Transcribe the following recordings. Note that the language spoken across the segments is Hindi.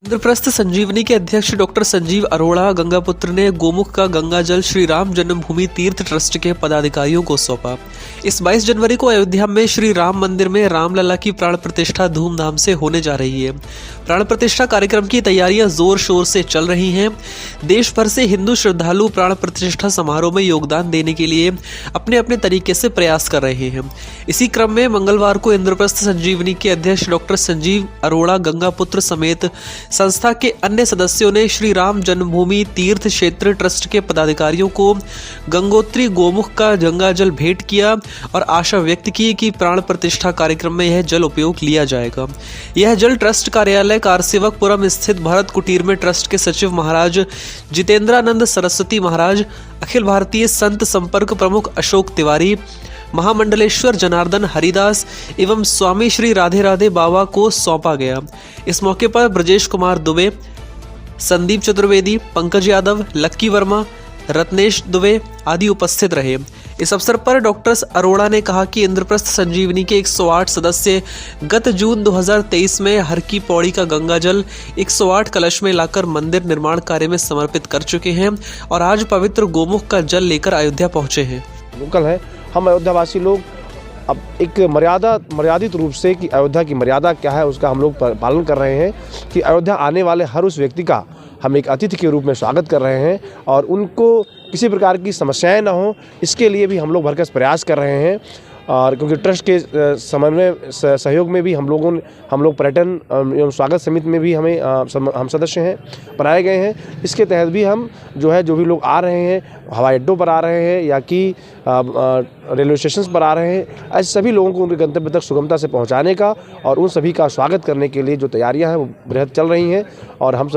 इंद्रप्रस्थ संजीवनी के अध्यक्ष डॉक्टर संजीव अरोड़ा गंगापुत्र ने गोमुख का गंगा जल श्री राम जन्मभूमि तीर्थ ट्रस्ट के पदाधिकारियों को सौंपा। इस 22 जनवरी को अयोध्या में श्री राम मंदिर में रामलला की प्राण प्रतिष्ठा धूमधाम से होने जा रही है। प्राण प्रतिष्ठा कार्यक्रम की तैयारियां जोर शोर से चल रही हैं। देश भर से हिंदू श्रद्धालु प्राण प्रतिष्ठा समारोह में योगदान देने के लिए अपने अपने तरीके से प्रयास कर रहे हैं। इसी क्रम में मंगलवार को इंद्रप्रस्थ संजीवनी के अध्यक्ष डॉक्टर संजीव अरोड़ा गंगापुत्र समेत संस्था के अन्य सदस्यों ने श्री राम जन्मभूमि तीर्थ क्षेत्र ट्रस्ट के पदाधिकारियों को गंगोत्री गोमुख का गंगा जल भेंट किया और आशा व्यक्त की कि प्राण प्रतिष्ठा कार्यक्रम में यह जल उपयोग लिया जाएगा। यह जल ट्रस्ट कार्यालय कारसेवकपुरम स्थित भरत कुटीर में ट्रस्ट के सचिव महाराज जितेंद्रानंद सरस्वती महाराज, अखिल भारतीय संत संपर्क प्रमुख अशोक तिवारी, महामंडलेश्वर जनार्दन हरिदास एवं स्वामी श्री राधे राधे बाबा को सौंपा गया। इस मौके पर ब्रजेश कुमार दुबे, संदीप चतुर्वेदी, पंकज यादव, लक्की वर्मा, रत्नेश दुबे आदि उपस्थित रहे। इस अवसर पर डॉक्टर अरोड़ा ने कहा कि इंद्रप्रस्थ संजीवनी के 108 सदस्य गत जून 2023 में हर की पौड़ी का गंगा जल 108 कलश में लाकर मंदिर निर्माण कार्य में समर्पित कर चुके हैं और आज पवित्र गोमुख का जल लेकर अयोध्या पहुंचे हैं। लोकल है, हम अयोध्यावासी लोग अब एक मर्यादित रूप से कि अयोध्या की मर्यादा क्या है उसका हम लोग पालन कर रहे हैं कि अयोध्या आने वाले हर उस व्यक्ति का हम एक अतिथि के रूप में स्वागत कर रहे हैं और उनको किसी प्रकार की समस्याएं ना हो इसके लिए भी हम लोग भरसक प्रयास कर रहे हैं। और क्योंकि ट्रस्ट के समन्वय सहयोग में भी हम लोग पर्यटन एवं स्वागत समिति में भी हम सदस्य हैं, बनाए गए हैं। इसके तहत भी हम जो भी लोग आ रहे हैं, हवाई अड्डों पर आ रहे हैं या कि रेलवे स्टेशन पर आ रहे हैं, ऐसे सभी लोगों को उनके गंतव्य तक सुगमता से पहुंचाने का और उन सभी का स्वागत करने के लिए जो तैयारियां हैं वो बृहद चल रही हैं और हम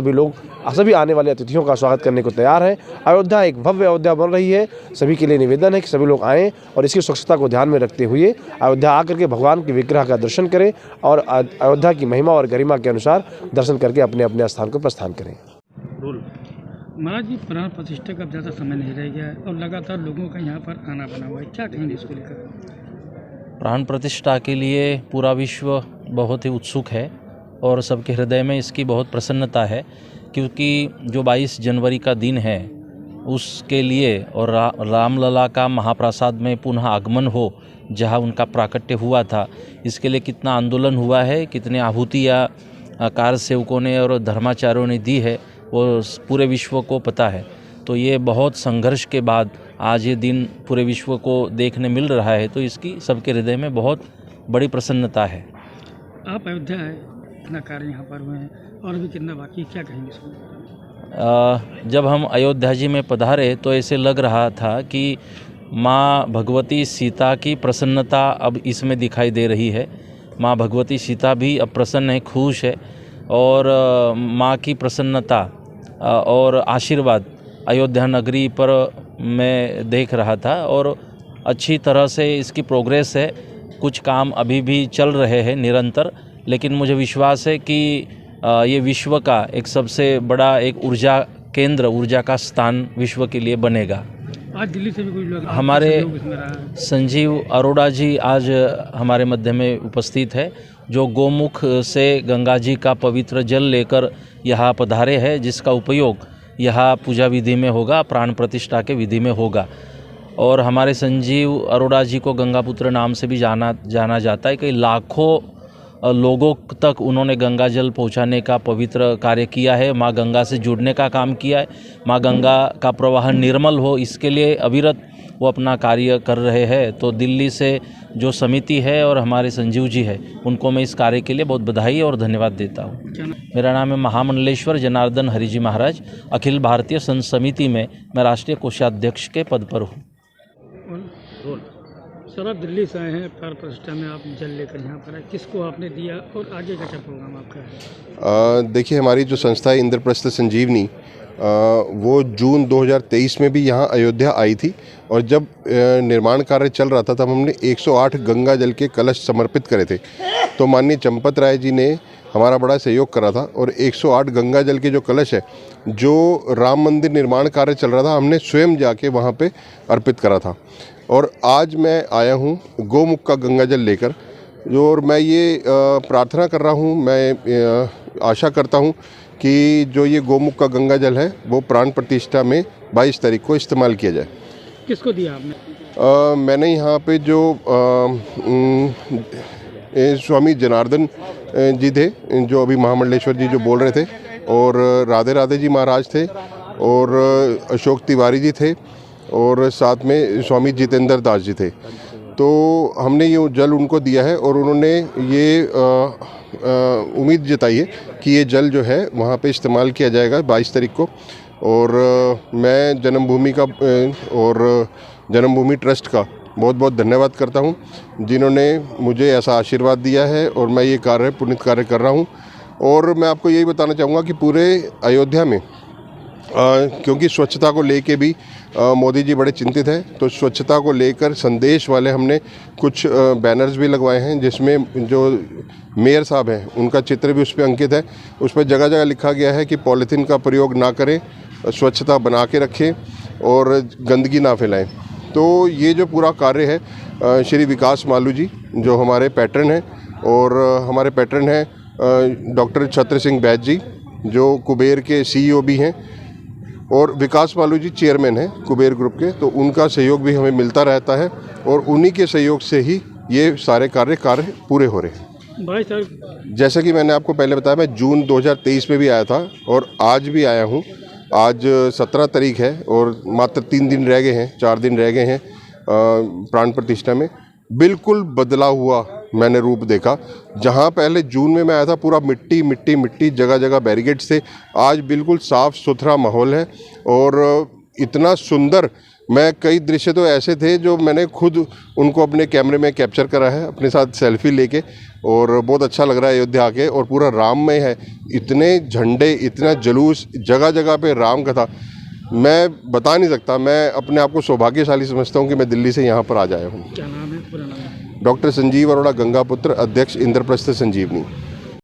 सभी आने वाले अतिथियों का स्वागत करने को तैयार हैं। अयोध्या एक भव्य अयोध्या बन रही है। सभी के लिए निवेदन है कि सभी लोग आएँ और इसकी स्वच्छता को ध्यान में रखते हुए अयोध्या आकर के भगवान के विग्रह का दर्शन करें और अयोध्या की महिमा और गरिमा के अनुसार दर्शन करके अपने अपने स्थान को प्रस्थान करें। महाराज जी, प्राण प्रतिष्ठा का ज़्यादा समय नहीं रह गया है और लगातार लोगों का यहाँ पर आना बना हुआ है, क्या कहेंगे इसको लेकर? प्राण प्रतिष्ठा के लिए पूरा विश्व बहुत ही उत्सुक है और सबके हृदय में इसकी बहुत प्रसन्नता है क्योंकि जो 22 जनवरी का दिन है उसके लिए और रामलला का महाप्रसाद में पुनः आगमन हो, जहाँ उनका प्राकट्य हुआ था, इसके लिए कितना आंदोलन हुआ है, कितने आहुतियाँ कार सेवकों ने और धर्माचार्यों ने दी है वो पूरे विश्व को पता है। तो ये बहुत संघर्ष के बाद आज ये दिन पूरे विश्व को देखने मिल रहा है, तो इसकी सबके हृदय में बहुत बड़ी प्रसन्नता है। आप अयोध्या है, इतना कार्य यहाँ पर हुए हैं और भी कितना बाकी, क्या कहेंगे इसको? जब हम अयोध्या जी में पधारे तो ऐसे लग रहा था कि माँ भगवती सीता की प्रसन्नता अब इसमें दिखाई दे रही है। माँ भगवती सीता भी अब प्रसन्न है, खुश है और माँ की प्रसन्नता और आशीर्वाद अयोध्या नगरी पर मैं देख रहा था और अच्छी तरह से इसकी प्रोग्रेस है। कुछ काम अभी भी चल रहे हैं निरंतर, लेकिन मुझे विश्वास है कि ये विश्व का एक सबसे बड़ा एक ऊर्जा केंद्र, ऊर्जा का स्थान विश्व के लिए बनेगा। आज दिल्ली से भी कुछ लोग, हमारे संजीव अरोड़ा जी आज हमारे मध्य में उपस्थित है, जो गोमुख से गंगा जी का पवित्र जल लेकर यहाँ पधारे हैं, जिसका उपयोग यहाँ पूजा विधि में होगा, प्राण प्रतिष्ठा के विधि में होगा। और हमारे संजीव अरोड़ा जी को गंगापुत्र नाम से भी जाना जाता है कि लाखों लोगों तक उन्होंने गंगा जल पहुंचाने का पवित्र कार्य किया है, माँ गंगा से जुड़ने का काम किया है। माँ गंगा का प्रवाह निर्मल हो, इसके लिए अविरत वो अपना कार्य कर रहे हैं। तो दिल्ली से जो समिति है और हमारे संजीव जी है, उनको मैं इस कार्य के लिए बहुत बधाई और धन्यवाद देता हूँ। मेरा नाम है महामंडलेश्वर जनार्दन हरिजी महाराज। अखिल भारतीय संत समिति में मैं राष्ट्रीय कोषाध्यक्ष के पद पर हूँ। सर, आप दिल्ली से आए हैं, प्राण प्रतिष्ठा में आप जल लेकर यहाँ पर आए, किसको आपने दिया और आगे का क्या प्रोग्राम आपका है? देखिए, हमारी जो संस्था है इंद्रप्रस्थ संजीवनी, वो जून 2023 में भी यहाँ अयोध्या आई थी और जब निर्माण कार्य चल रहा था तब हमने 108 गंगा जल के कलश समर्पित करे थे। तो माननीय चंपत राय जी ने हमारा बड़ा सहयोग करा था और 108 गंगा जल के जो कलश है, जो राम मंदिर निर्माण कार्य चल रहा था, हमने स्वयं जाके वहाँ पे अर्पित करा था। और आज मैं आया हूँ गोमुख का गंगा जल लेकर, और मैं ये प्रार्थना कर रहा हूँ, मैं आशा करता हूँ कि जो ये गोमुख का गंगा जल है वो प्राण प्रतिष्ठा में 22 तारीख को इस्तेमाल किया जाए। किसको दिया आपने? मैंने यहाँ पे जो स्वामी जनार्दन जी थे, जो अभी महामंडलेश्वर जी जो बोल रहे थे, और राधे राधे जी महाराज थे, और अशोक तिवारी जी थे, और साथ में स्वामी जितेंद्र दास जी थे। तो हमने ये जल उनको दिया है और उन्होंने ये उम्मीद जताई है कि ये जल जो है वहाँ पे इस्तेमाल किया जाएगा 22 तारीख को। और मैं जन्मभूमि का और जन्मभूमि ट्रस्ट का बहुत बहुत धन्यवाद करता हूँ, जिन्होंने मुझे ऐसा आशीर्वाद दिया है और मैं ये कार्य पुनीत कार्य कर रहा हूँ। और मैं आपको यही बताना चाहूँगा कि पूरे अयोध्या में क्योंकि स्वच्छता को लेके भी मोदी जी बड़े चिंतित हैं, तो स्वच्छता को लेकर संदेश वाले हमने कुछ बैनर्स भी लगवाए हैं, जिसमें जो मेयर साहब हैं उनका चित्र भी उस पर अंकित है। उस पर जगह जगह लिखा गया है कि पॉलीथीन का प्रयोग ना करें, स्वच्छता बना के रखें और गंदगी ना फैलाएं। तो ये जो पूरा कार्य है श्री विकास मालू जी जो हमारे पैटर्न हैं, और हमारे पैटर्न हैं डॉक्टर छत्र सिंह बैज जी जो कुबेर के CEO भी हैं, और विकास मालू जी चेयरमैन हैं कुबेर ग्रुप के। तो उनका सहयोग भी हमें मिलता रहता है और उन्हीं के सहयोग से ही ये सारे कार्य पूरे हो रहे हैं। भाई साहब, जैसा कि मैंने आपको पहले बताया, मैं जून 2023 में भी आया था और आज भी आया हूँ। आज 17 तारीख है और मात्र 3 दिन रह गए हैं, 4 दिन रह गए हैं प्राण प्रतिष्ठा में। बिल्कुल बदला हुआ मैंने रूप देखा। जहाँ पहले जून में मैं आया था पूरा मिट्टी मिट्टी मिट्टी, जगह जगह बैरिकेड्स थे, आज बिल्कुल साफ़ सुथरा माहौल है और इतना सुंदर। मैं कई दृश्य तो ऐसे थे जो मैंने खुद उनको अपने कैमरे में कैप्चर करा है अपने साथ सेल्फी लेके, और बहुत अच्छा लग रहा है अयोध्या आके। और पूरा राममय है, इतने झंडे, इतना जुलूस, जगह जगह पे राम कथा, मैं बता नहीं सकता। मैं अपने आप को सौभाग्यशाली समझता हूँ कि मैं दिल्ली से यहाँ पर आज आया हूँ। क्या नाम है, पूरा नाम है? डॉक्टर संजीव अरोड़ा गंगापुत्र, अध्यक्ष इंद्रप्रस्थ संजीवनी।